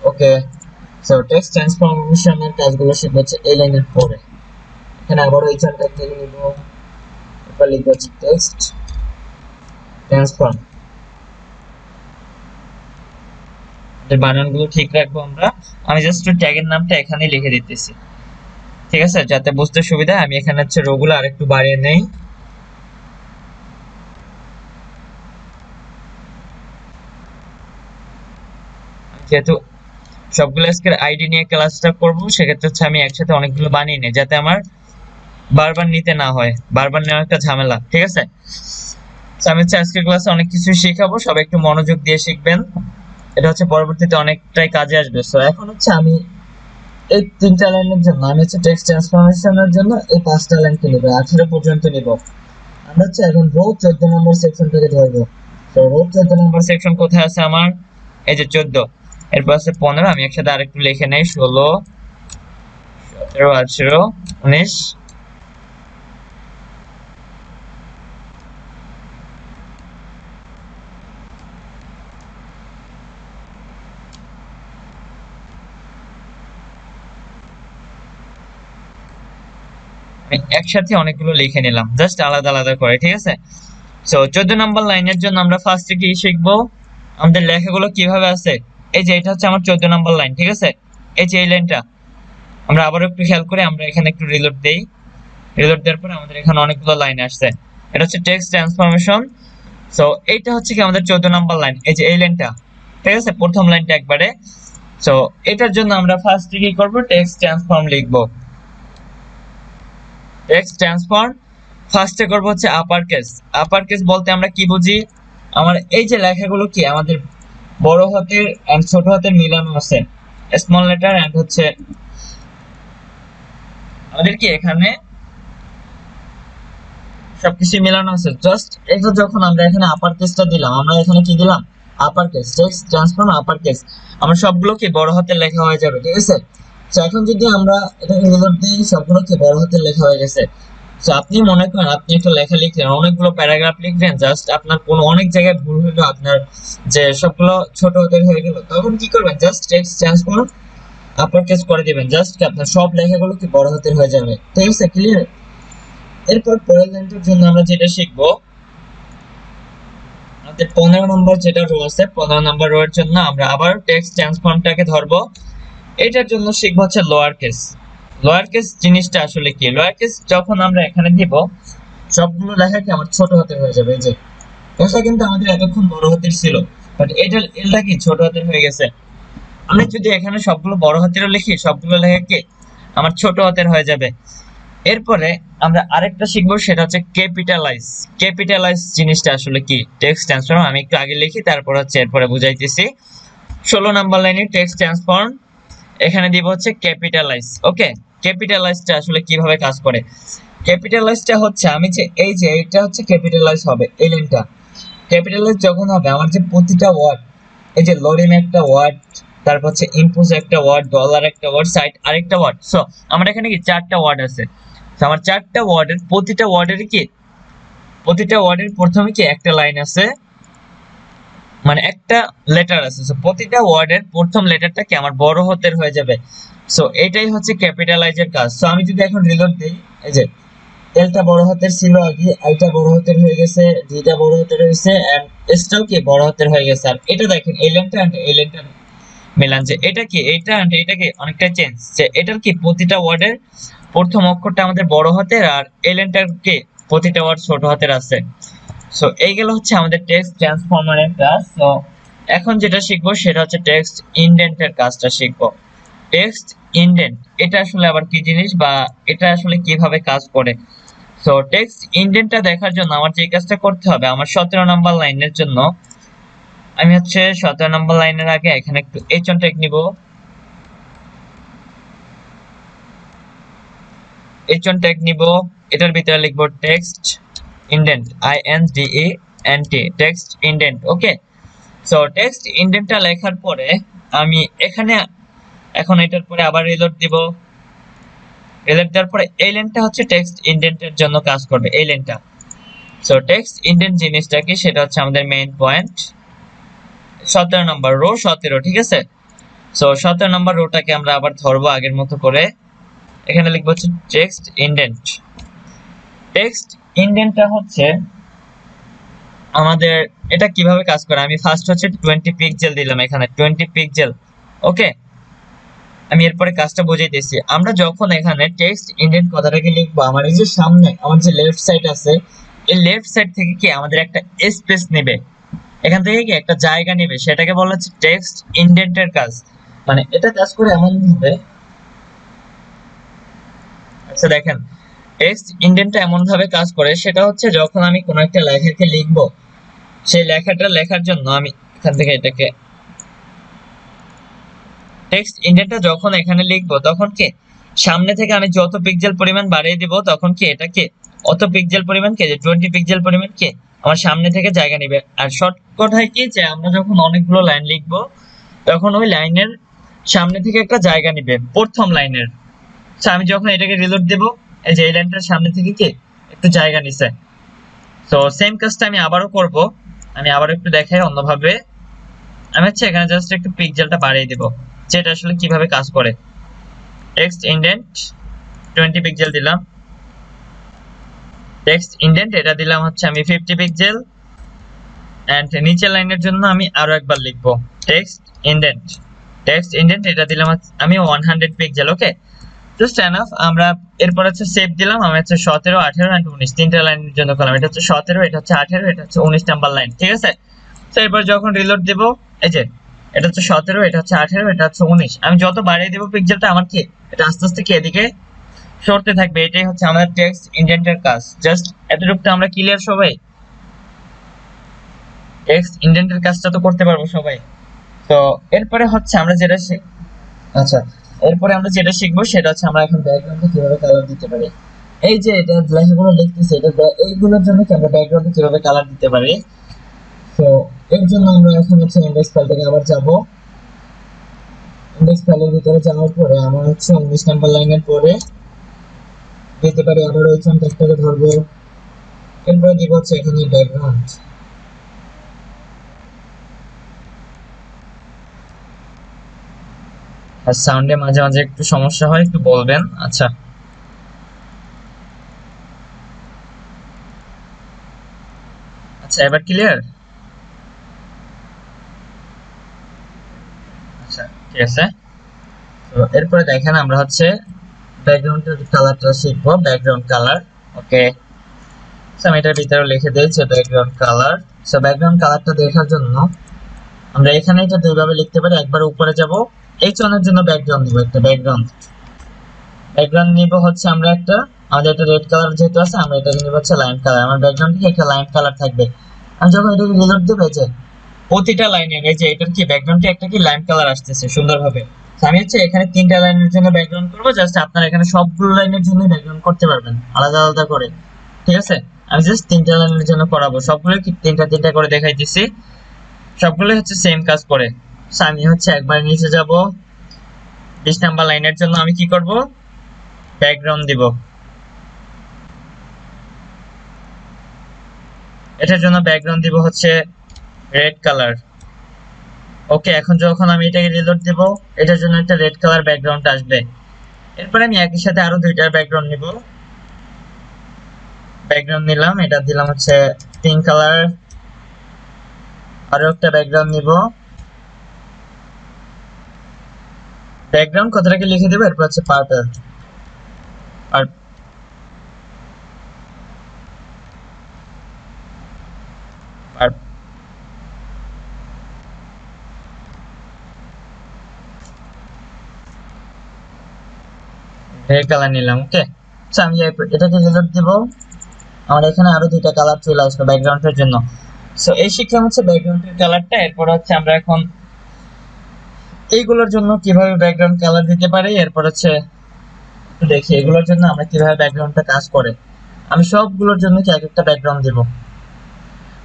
ওকে, সো টেক্সট ট্রান্সফরমেশনের কাজগুলো শিখবো হচ্ছে এই লাইনের পরে। এখানে আবার এই চারটা থেকে নিব, এরপর লিখবো হচ্ছে টেক্সট ট্রান্সফর্ম। এর বানানগুলো ঠিক রাখবো আমরা। আমি জাস্ট ট্যাগের নামটা এখানে লিখে দিতেছি, ঠিক আছে, যাতে বুঝতে সুবিধা। আমি এখানে হচ্ছে রোগুলো আরেকটু বাড়িয়ে নেই। যেহেতু সবগুলো আজকের আইডি নিয়ে ক্লাসটা করবো, সেক্ষেত্রে হচ্ছে আমি একসাথে অনেকগুলো বানিয়ে নিই, যাতে আমার বারবার নিতে না হয়, বারবার নেওয়া একটা ঝামেলা, ঠিক আছে। আমি হচ্ছে আজকের ক্লাসে অনেক কিছু শেখাবো, সবাই একটু মনোযোগ দিয়ে শিখবেন, এটা হচ্ছে পরবর্তীতে অনেকটাই কাজে আসবে। সো এখন হচ্ছে আমি এই 3টা লাইনের জন্য আমি হচ্ছে টেক্সট ট্রান্সফরমেশনের জন্য এই 5টা লাইনকে নিব, 18 পর্যন্ত নিব। আমরা হচ্ছে এখন রো 14 নম্বর সেকশনটাকে ধরবো। তো রো 14 নম্বর সেকশন কোথায় আছে আমার? এই যে 14, এরপর আছে 15, আমি একসাথে আরেকটু লিখে নেই, 16, 17, 18, 19। আমি একসাথে অনেকগুলো লিখে নিলাম, জাস্ট আলাদা আলাদা করে, ঠিক আছে। সো 14 নম্বর লাইনের জন্য আমরা ফার্স্টে কি শিখবো, আমাদের লেখাগুলো কিভাবে আছে। এই যে এটা হচ্ছে আমার 14 নম্বর লাইন, ঠিক আছে। এই যে এই লাইনটা আমরা আবার একটু খেয়াল করে আমরা এখানে একটু রিলোড দেই, রিলোড দেওয়ার পরে আমাদের এখানে অনেকগুলো লাইন আসছে, এটা হচ্ছে টেক্সট ট্রান্সফরমেশন। সো এইটা হচ্ছে কি আমাদের 14 নম্বর লাইন, এই যে এই লাইনটা, ঠিক আছে, প্রথম লাইনটা একবারে। সো এটার জন্য আমরা ফার্স্টে কি করব, টেক্সট ট্রান্সফর্ম লিখবো। টেক্সট ট্রান্সফর্ম ফার্স্টে করব হচ্ছে আপার কেস। আপার কেস বলতে আমরা কি বুঝি, আমার এই যে লেখাগুলো কি আমাদের বড় হাতের এন্ড ছোট হাতের মিলানো আছে, স্মল লেটার এন্ড হচ্ছে আমাদের কি এখানে সবকিছু মিলানো আছে। জাস্ট এটা যখন আমরা এখানে আপার কেসটা দিলাম, আমরা এখানে কি দিলাম, upper case, text transform upper case, আমরা সবগুলো কি বড় হাতের লেখা হয়ে যাবে, ঠিক আছে। তো এখন যদি আমরা এটা রিলোড দিই, সবগুলো কি বড় হাতের লেখা হয়ে গেছে। তো আপনি মনে করেন আপনি একটা লেখা লিখলেন, অনেকগুলো প্যারাগ্রাফ লিখলেন, জাস্ট আপনার কোনো অনেক জায়গায় ভুল হলো, আপনার যে সবগুলো ছোট হাতের হয়ে গেল, তখন কি করবেন, just text transform upper case করে দিবেন, জাস্ট আপনার সব লেখাগুলো কি বড় হাতের হয়ে যাবে, ঠিক আছে, ক্লিয়ার। এরপর পরের লাইনটার জন্য আমরা যেটা শিখবো, আমাদের 15 নম্বর যেটা রো আছে, 15 নম্বর রো এর জন্য আমরা আবার টেক্সট ট্রান্সফর্মটাকে ধরবো। এটার জন্য শিখবো হচ্ছে লোয়ার কেস। লোয়ার কেস জিনিসটা আসলে কি, লোয়ার কেস যখন আমরা এখানে দিব, সবগুলো লেখা কি আমার ছোট হাতের হয়ে যাবে। এই যে এটা কিন্তু আমাদের এতক্ষণ বড় হাতের ছিল, বাট এটা কি ছোট হাতের হয়ে গেছে। আমি যদি এখানে সবগুলো বড় হাতেরও লিখি, সবগুলো লেখা কি আমার ছোট হাতের হয়ে যাবে। এরপরে আমরা আরেকটা শিখবো, সেটা হচ্ছে ক্যাপিটালাইজ। ক্যাপিটালাইজ জিনিসটা আসলে কি, টেক্সট ট্রান্সফর্ম আমি একটু আগে লিখি, তারপর হচ্ছে এরপরে বুঝাইতেছি। 16 নাম্বার লাইনে টেক্সট ট্রান্সফর্ম, এখানে দিব হচ্ছে ক্যাপিটালাইজ। ওকে, ক্যাপিটালাইজটা আসলে কিভাবে কাজ করে, ক্যাপিটালাইজটা হচ্ছে আমি যে এই যে এটা হচ্ছে ক্যাপিটালাইজ হবে, এই লাইনটা ক্যাপিটালাইজ যখন হবে, আমার যে প্রতিটা ওয়ার্ড, এই যে লরিম একটা ওয়ার্ড, তারপর হচ্ছে ইম্পোজ একটা ওয়ার্ড, ডলার একটা ওয়ার্ড, সাইট আরেকটা ওয়ার্ড। সো আমার এখানে কি 4টা ওয়ার্ড আছে। তো আমার 4টা ওয়ার্ডের প্রতিটা ওয়ার্ডের কি, প্রতিটা ওয়ার্ডের প্রথমে কি একটা লাইন আছে, মানে একটা লেটার আছে। সো প্রতিটা ওয়ার্ডের প্রথম লেটারটা কি আমার বড় হাতের হয়ে যাবে। সো এটাই হচ্ছে ক্যাপিটালাইজের কাজ। সো আমি যদি এখন রিলোড দেই, এই যে এলটা বড় হাতের ছিল আগে, আইটা বড় হাতের হয়ে গেছে, ডিটা বড় হাতের হয়েছে, এন্ড এসটাও কি বড় হাতের হয়ে গেছে। আর এটা দেখেন এই লাইনটা এন্ড এই লাইনটা মিলান, যে এটা কি এইটা এন্ড এটা কি অনেকটা চেঞ্জ, যে এটার কি প্রতিটা ওয়ার্ডের প্রথম অক্ষরটা আমাদের বড় হাতের, আর এই লাইনটার কি প্রতিটা ওয়ার্ড ছোট হাতের আছে। সো এইগুলো হচ্ছে আমাদের টেক্সট ট্রান্সফরমারের কাজ। সো এখন যেটা শিখবো সেটা হচ্ছে টেক্সট ইনডেন্টের কাজটা শিখবো। টেক্সট ইনডেন্ট এটা আসলে আবার কি জিনিস, বা এটা আসলে কিভাবে কাজ করে। সো টেক্সট ইনডেন্টটা দেখার জন্য আমার যে কাজটা করতে হবে, আমার 17 নাম্বার লাইনের জন্য আমি হচ্ছে 17 নাম্বার লাইনের আগে এখানে একটু এইচন টেক নিব। H1 ট্যাগ নিব, এটার ভিতরে লিখব text indent, INDENT, text indent. Okay, so text ইনডেন্টটা লেখার পরে আমি এখানে এখন এটার পরে আবার রিলোড দিব। রিলোড দেওয়ার পরে এই লাইনটা হচ্ছে টেক্সট ইনডেন্টের জন্য কাজ করবে, এই লাইনটা। সো টেক্সট ইনডেন্ট জিনিসটা কি, সেটা হচ্ছে আমাদের মেইন পয়েন্ট, 17 নম্বর রো, 17, ঠিক আছে। সো 17 নম্বর রোটাকে আমরা আবার ধরবো আগের মতো করে, এখানে লিখবো হচ্ছে টেক্সট ইনডেন্ট। টেক্সট ইনডেন্টটা হচ্ছে আমাদের, এটা কিভাবে কাজ করে, আমি ফার্স্ট হচ্ছে 20 পিক্সেল দিলাম, এখানে 20 পিক্সেল। ওকে, আমি এরপরে কাজটা বুঝাইতেছি। আমরা যখন এখানে টেক্সট ইনডেন্ট কথাটাকে লিখবো, আমার এই যে সামনে আমার যে লেফট সাইড আছে, এই লেফট সাইড থেকে কি আমাদের একটা স্পেস নেবে, এখান থেকে কি একটা জায়গা নেবে, সেটাকে বলা হচ্ছে টেক্সট ইনডেন্টের কাজ। মানে এটা কাজ করে এমন ভাবে, আচ্ছা দেখেন, টেক্সট ইনডেন্টটা এমন ভাবে কাজ করে, সেটা হচ্ছে যখন আমি কোনো একটা লেখাকে লিখবো, সেই লেখাটা লেখার জন্য আমি এখান থেকে এটাকে টেক্সট ইনডেন্টটা যখন এখানে লিখবো, তখন কি সামনে থেকে আমি যত পিক্সেল পরিমাণ বাড়িয়ে দিব, তখন কি এটাকে অত পিক্সেল পরিমাণ কে, যে 20 পিক্সেল পরিমাণ কে আমার সামনে থেকে জায়গা নেবে। আর শর্টকাট হয় কি, যে আমরা যখন অনেকগুলো লাইন লিখবো, তখন ওই লাইনের সামনে থেকে একটা জায়গা নেবে প্রথম লাইনের। আমি যখন এটাকে রিলোড দেব, এই যে এই লাইনটার সামনে থেকে কি একটু জায়গা নিছে। তো সেম কাজটা আমি আবারও করব, আমি আবারও একটু দেখাই অন্যভাবে। আমি হচ্ছে এখানে জাস্ট একটু পিক্সেলটা বাড়িয়ে দেব, যেটা আসলে কিভাবে কাজ করে। টেক্সট ইনডেন্ট 20 পিক্সেল দিলাম, টেক্সট ইনডেন্ট এটা দিলাম হচ্ছে আমি 50 পিক্সেল, এন্ড নিচের লাইনের জন্য আমি আরো একবার লিখবো টেক্সট ইনডেন্ট। টেক্সট ইনডেন্ট এটা দিলাম আমি 100 পিক্সেল। ওকে, জাস্ট এনাফ। আমরা এরপর হচ্ছে সেভ দিলাম, আমি হচ্ছে 17, 18 এন্ড 19 তিনটা লাইনের জন্য করলাম। এটা হচ্ছে 17, এটা হচ্ছে 18, এটা হচ্ছে 19 নাম্বার লাইন, ঠিক আছে। তো এরপর যখন রিলোড দেব, এই যে এটা হচ্ছে 17, এটা হচ্ছে 18, এটা হচ্ছে 19, আমি যত বাড়িয়ে দেব পিক্সেলটা, আমার কি এটা আস্তে আস্তে কি এদিকে সরতে থাকবে। এটাই হচ্ছে আমাদের টেক্সট ইনডেন্টের কাজ। জাস্ট এতটুকু আমরা ক্লিয়ার সবাই? টেক্সট ইনডেন্টের কাজটা তো করতে পারবো সবাই। তো এরপরে হচ্ছে আমরা যেটা আচ্ছা, এরপরে আমরা যেটা শিখবো সেটা হচ্ছে আমরা এখন ব্যাকগ্রাউন্ডে কিভাবে কালার দিতে পারি। এই যে এটা লেখাগুলো লিখতেছি, এটা এইগুলোর জন্য কি আমরা ব্যাকগ্রাউন্ডে কিভাবে কালার দিতে পারি। তো এর জন্য আমরা এখন হচ্ছে ইন্ডেক্স ফাইল থেকে আবার যাব। ইন্ডেক্স ফাইলের ভিতরে যাওয়ার পরে আমরা হচ্ছে 19 নাম্বার লাইনের পরে দিতে পারি আবার ওই কন্টেক্টটাকে ধরবো। এরপরে দিব হচ্ছে এখানে ব্যাকগ্রাউন্ড। আর সাউন্ডে মাঝে মাঝে একটু সমস্যা হয়, একটু বলবেন। আচ্ছা আচ্ছা, এবার ক্লিয়ার? আচ্ছা ঠিক আছে। তো এরপরে দেখেন আমরা হচ্ছে ব্যাকগ্রাউন্ডের কালারটা শিখবো, ব্যাকগ্রাউন্ড কালার। ওকে, আমি এটার ভিতরে লিখে দিয়েছি ব্যাকগ্রাউন্ড কালার। সো ব্যাকগ্রাউন্ড কালারটা দেখার জন্য আমরা এখানে এটা দুইভাবে লিখতে পারি। একবার উপরে যাব, H1 এর জন্য ব্যাকগ্রাউন্ড নিব, একটা ব্যাকগ্রাউন্ড নিব হচ্ছে আমরা একটা, আমাদের এটা রেড কালার যেহেতু আছে, আমরা এটাকে নিব হচ্ছে লাইন কালার। আমার ব্যাকগ্রাউন্ডে একটা লাইন কালার থাকবে। আমি যখন এটাকে রিলোড দেব, এই যে প্রতিটা লাইনের এই যে এটার কি ব্যাকগ্রাউন্ডে একটা কি লাইন কালার আসতেছে সুন্দরভাবে। আমি হচ্ছে এখানে তিনটা লাইনের জন্য ব্যাকগ্রাউন্ড করব। জাস্ট আপনারা এখানে সবগুলো লাইনের জন্য ব্যাকগ্রাউন্ড করতে পারবেন আলাদা আলাদা করে, ঠিক আছে। আমি জাস্ট তিনটা লাইনের জন্য করাবো, সবগুলো কি তিনটা তিনটা করে দেখাই দিছি, সবগুলো হচ্ছে সেম কাজ করে। আমি হচ্ছে একবার নিচে যাব, 20 নাম্বার লাইনের জন্য আমি কি করব, ব্যাকগ্রাউন্ড দিব। এটার জন্য ব্যাকগ্রাউন্ড দিব হচ্ছে রেড কালার। ওকে, এখন যখন আমি এটাকে রিলোড দেব, এটার জন্য একটা রেড কালার ব্যাকগ্রাউন্ড আসবে। এরপরে আমি একই সাথে আরো দুইটার ব্যাকগ্রাউন্ড নিব। ব্যাকগ্রাউন্ড নিলাম, এটা দিলাম হচ্ছে পিঙ্ক কালার। আরো একটা ব্যাকগ্রাউন্ড নিব, ব্যাকগ্রাউন্ড কথাটাকে লিখে দেবো, এরপর হচ্ছে পার্পল। আর রেড কালার নিলাম। ওকে, আমি এটাকে রিলোড দিব, আমার এখানে আরো দুইটা কালার চলে আসবে ব্যাকগ্রাউন্ডের জন্য। সো এই শিখলাম হচ্ছে ব্যাকগ্রাউন্ডের কালারটা। এরপর হচ্ছে আমরা এখন এইগুলোর জন্য কিভাবে ব্যাকগ্রাউন্ড কালার দিতে পারি। এরপর হচ্ছে একটু দেখি এগুলোর জন্য আমরা কিভাবে ব্যাকগ্রাউন্ডটা কাজ করে। আমি সবগুলোর জন্য কি এক একটা ব্যাকগ্রাউন্ড দেব।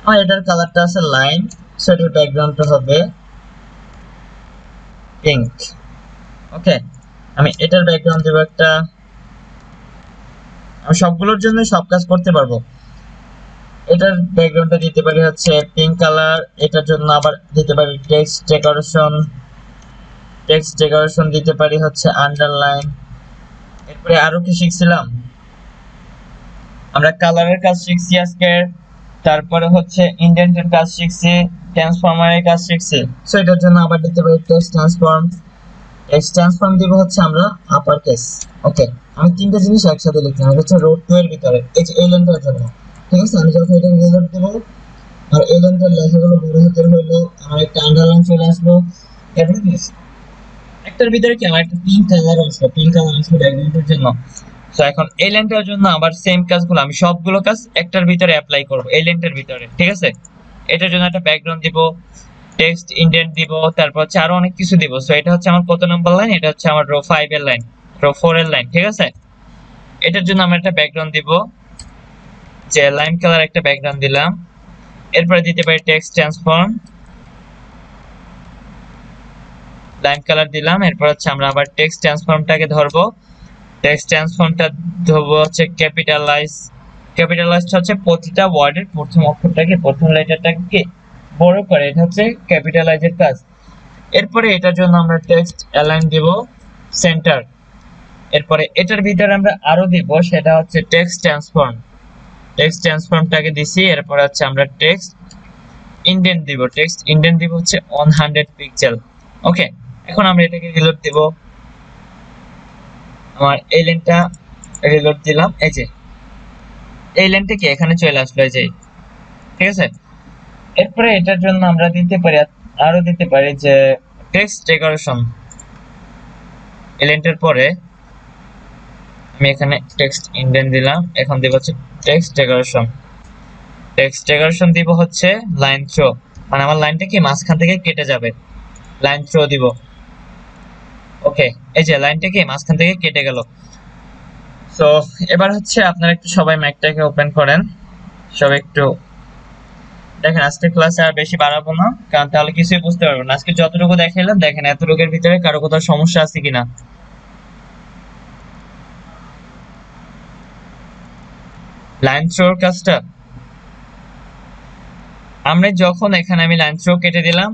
আমার এটার কালারটা আছে লাইন, সো এটার ব্যাকগ্রাউন্ডটা হবে পিঙ্ক। ওকে, আমি এটার ব্যাকগ্রাউন্ড দেব একটা, আমি সবগুলোর জন্য সব কাজ করতে পারবো। এটার ব্যাকগ্রাউন্ডটা দিতে পারি হচ্ছে পিঙ্ক কালার, এটার জন্য আবার দিতে পারি টেক্সট ডেকোরেশন দিতে পারি হচ্ছে আন্ডারলাইন। এরপরে আরো কি শিখছিলাম, আমরা কালারের কাজ শিখছি আজকে, তারপরে হচ্ছে ইন্ডেন্টের কাজ শিখছি, ট্রান্সফরমারের কাজ শিখছি। সো এটার জন্য আবার দিতে পারি টেক্সট ট্রান্সফর্ম দিব হচ্ছে আমরা আপার কেস। ওকে, আমি তিনটা জিনিস একসাথে লিখলাম, এটা হচ্ছে রো 2 এর ভিতরে, এই যে এই লাইনটার জন্য। ঠিক আছে, আমি যখন এটা রিলোড দেব আর এই লাইনটার লেখাগুলো বড় হাতের হলো, আমার একটা আন্ডারলাইন চলে আসলো, এরপরে কি একটার ভিতরে কি আমার একটা পিঙ্ক কালার আসলো ব্যাকগ্রাউন্ডের জন্য। সো এখন এই লাইনটার জন্য আবার সেম কাজগুলো আমি সবগুলো কাজ একটার ভিতরে অ্যাপ্লাই করব এই লাইনটার ভিতরে। ঠিক আছে, এটার জন্য একটা ব্যাকগ্রাউন্ড দিব, টেক্সট ইন্ডেন্ট দিব, তারপর হচ্ছে আরো অনেক কিছু দিব। সো এটা হচ্ছে আমার কত নাম্বার লাইন, এটা হচ্ছে আমার রো 5 এর লাইন, রো 4 এর লাইন। ঠিক আছে, এটার জন্য আমরা একটা ব্যাকগ্রাউন্ড দিব, যে লাইন কালার একটা ব্যাকগ্রাউন্ড দিলাম। এরপরে দিতে পারি টেক্সট ট্রান্সফর্ম, লাইন কালার দিলাম। এরপর হচ্ছে আমরা আবার টেক্সট ট্রান্সফর্মটাকে ধরবো, টেক্সট ট্রান্সফর্মটা ধরবো হচ্ছে ক্যাপিটালাইজড হচ্ছে প্রতিটা ওয়ার্ডের প্রথম অক্ষরটাকে, প্রথম লেটারটাকে বড় করে, এটা হচ্ছে ক্যাপিটালাইজের কাজ। এরপরে এটার জন্য আমরা টেক্সট অ্যালাইন দিব সেন্টার। এরপরে এটার ভিতরে আমরা আরো দিব, সেটা হচ্ছে টেক্সট ট্রান্সফর্মটাকে দিছি। এরপর হচ্ছে আমরা টেক্সট ইন্ডেন্ট দিব হচ্ছে 100 পিক্সেল। ওকে, এখন আমরা এটাকে রিলোড দিব, আমার এই লাইনটা রিলোড দিলাম, এই যে এই লাইনটা কি এখানে চলে আসলো, এই যে। ঠিক আছে, এরপরে এটার জন্য আমরা দিতে পারি যে টেক্সট ডেকোরেশন। এই লাইনটার পরে আমি এখানে টেক্সট ইন্ডেন্ট দিলাম, এখন দেব হচ্ছে টেক্সট ডেকোরেশন দিব হচ্ছে লাইন থ্রো, মানে আমার লাইনটা কি মাঝখান থেকে কেটে যাবে, লাইন থ্রো দিব। ওকে, এই যে লাইনটা কি মাঝখান থেকে কেটে গেল। সো এবার হচ্ছে আপনারা একটু সবাই ম্যাকটাকে ওপেন করেন, সবাই একটু দেখেন। আজকে ক্লাসে আর বেশি বাড়াবো না, কারণ তাহলে কিছুই বুঝতে পারবেন না। আজকে যতটুকু দেখাইলাম দেখেন, এতটুকুর ভিতরে কারো কোথাও সমস্যা আছে কিনা। লাইন থ্রোর কাজটা আমরা যখন এখানে আমি লাইন থ্রো কেটে দিলাম,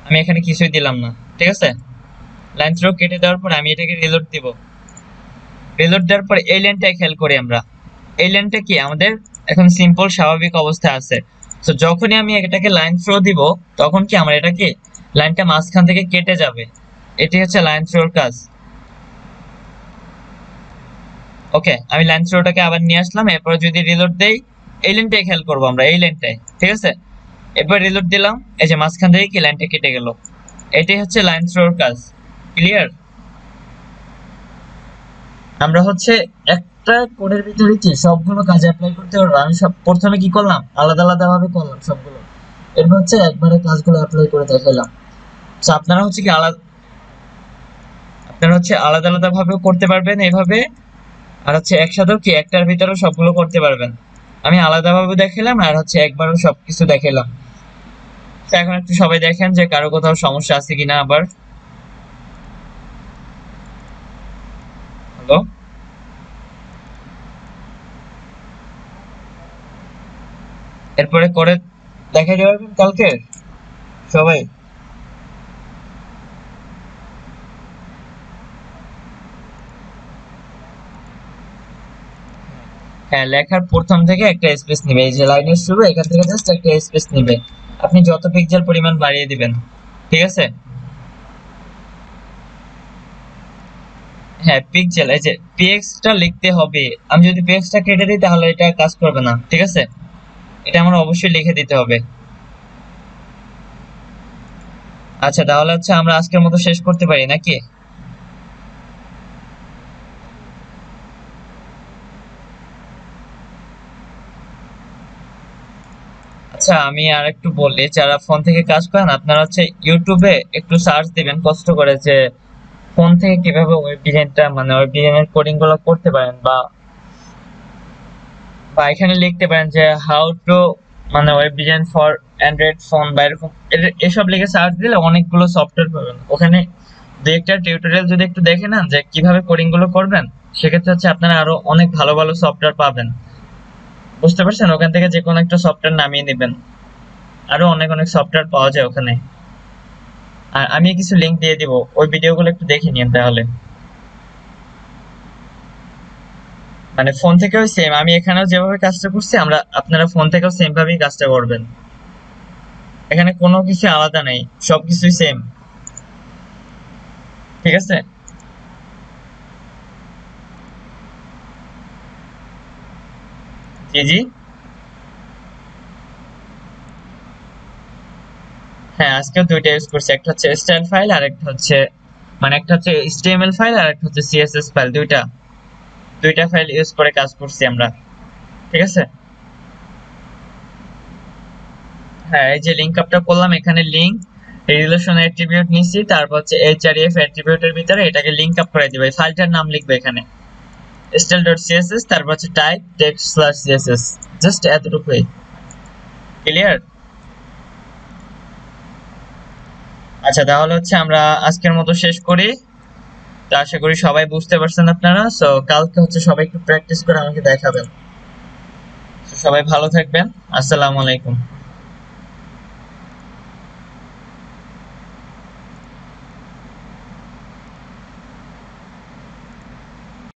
আমি এখানে কিছুই দিলাম না। ঠিক আছে, লাইন থ্রো কেটে দেওয়ার পর আমি এটাকে রিলোড দিব, রিলোড দেওয়ার পর এই লাইনটা খেয়াল করি আমরা, এই লাইনটা কি আমাদের এখন সিম্পল স্বাভাবিক অবস্থায় আছে। তো যখনই আমি এটাকে লাইন থ্রো দিব, তখন কি আমার এটা কি লাইনটা মাঝখান থেকে কেটে যাবে, এটি হচ্ছে লাইন থ্রোর কাজ। ওকে, আমি লাইন থ্রোটাকে আবার নিয়ে আসলাম, এরপর যদি রিলোড দেই এই লাইনটাই খেয়াল করবো আমরা, এই লাইনটাই। ঠিক আছে, এরপর রিলোড দিলাম, এই যে মাঝখান থেকে কি লাইনটা কেটে গেল, এটাই হচ্ছে লাইন থ্রোর কাজ। ক্লিয়ার? আমরা হচ্ছে একটা কোডের ভিতরে কি সবগুলো কাজ অ্যাপ্লাই করতে পারবো। আমি সব প্রথমে কি করলাম, আলাদা আলাদা ভাবে করলাম সবগুলো, এরপর হচ্ছে একবারে কাজগুলো অ্যাপ্লাই করে দেখাইলাম। তো আপনারা হচ্ছে আলাদা আলাদা ভাবেও করতে পারবেন এইভাবে, আর হচ্ছে একসাথেও কি একটার ভিতরেও সবগুলো করতে পারবেন। আমি আলাদাভাবে দেখাইলাম আর হচ্ছে একবারও সবকিছু দেখাইলাম। তো এখন একটু সবাই দেখেন যে কারো কোথাও সমস্যা আছে কিনা আবার। হ্যালো, এরপরে করে দেখাইতে পারবেন কালকে সবাই? হ্যাঁ, লেখার প্রথম থেকে একটা স্পেস নিবে, এই যে লাইনের শুরু এখান থেকে জাস্ট একটা স্পেস নিবে, আপনি যত পিক্সেল পরিমাণ বাড়িয়ে দিবেন। ঠিক আছে, হ্যাঁ পিক্সেল, এই যে পিএক্স টা লিখতে হবে। আমি যদি পিএক্স টা কেটে দিই তাহলে এটা কাজ করবে না। ঠিক আছে, এটা আমার অবশ্যই লিখে দিতে হবে। আচ্ছা, তাহলে হচ্ছে আমরা আজকের মতো শেষ করতে পারি নাকি? আচ্ছা, আমি আর একটু বলি, যারা ফোন থেকে কাজ করেন আপনারা হচ্ছে ইউটিউবে একটু সার্চ দিবেন কষ্ট করে, যে ফোন থেকে কিভাবে ওয়েব ডিজাইনটা মানে ওয়েব ডিজাইনের কোডিং গুলো করতে পারেন, বা বা এখানে লিখতে পারেন যে হাউ টু মানে web design for Android phone বা এরকম এসব লিখে সার্চ দিলে অনেকগুলো সফটওয়্যার পাবেন। ওখানে দু একটা টিউটোরিয়াল যদি একটু দেখে নেন যে কিভাবে কোডিং গুলো করবেন, সেক্ষেত্রে হচ্ছে আপনারা আরো অনেক ভালো ভালো সফটওয়্যার পাবেন। বুঝতে পারছেন? ওখান থেকে যে কোনো একটা সফটওয়্যার নামিয়ে নেবেন, আরো অনেক অনেক সফটওয়্যার পাওয়া যায় ওখানে। আর আমি কিছু লিংক দিয়ে দিব, ওই ভিডিওগুলো একটু দেখে নিন তাহলে। মানে ফোন থেকেও সেম, আমি এখানেও যেভাবে কাজটা করছি আপনারা ফোন থেকেও সেম ভাবেই কাজটা করবেন। এখানে কোনো কিছু আলাদা নেই, সবকিছুই সেম। ঠিক আছে? জি জি। হ্যাঁ, আজকেও দুইটা ইউজ করছি, একটা হচ্ছে স্টাইল ফাইল আর একটা হচ্ছে মানে একটা হচ্ছে এইচটিএমএল ফাইল আর একটা হচ্ছে সিএসএস ফাইল। দুইটা দুইটা ফাইল ইউজ করে কাজ করছি আমরা। ঠিক আছে? হ্যাঁ, এই যে লিংক আপটা করলাম, এখানে লিংক রিলেশন অ্যাট্রিবিউট নিছি, তারপর হচ্ছে এইচআরএফ অ্যাট্রিবিউটের ভিতরে এটাকে লিংক আপ করে দিবে। ফাইলটার নাম লিখবে এখানে style.css, তারপর হচ্ছে টাইপ text/css, জাস্ট এতটুকুই। ক্লিয়ার? আচ্ছা, তাহলে হচ্ছে আমরা আজকের মতো শেষ করি। তো আশা করি সবাই বুঝতে পারছেন আপনারা। সো কালকে হচ্ছে সবাই একটু প্র্যাকটিস করে আমাকে দেখাবেন। So, সবাই ভালো থাকবেন। আসসালামু আলাইকুম।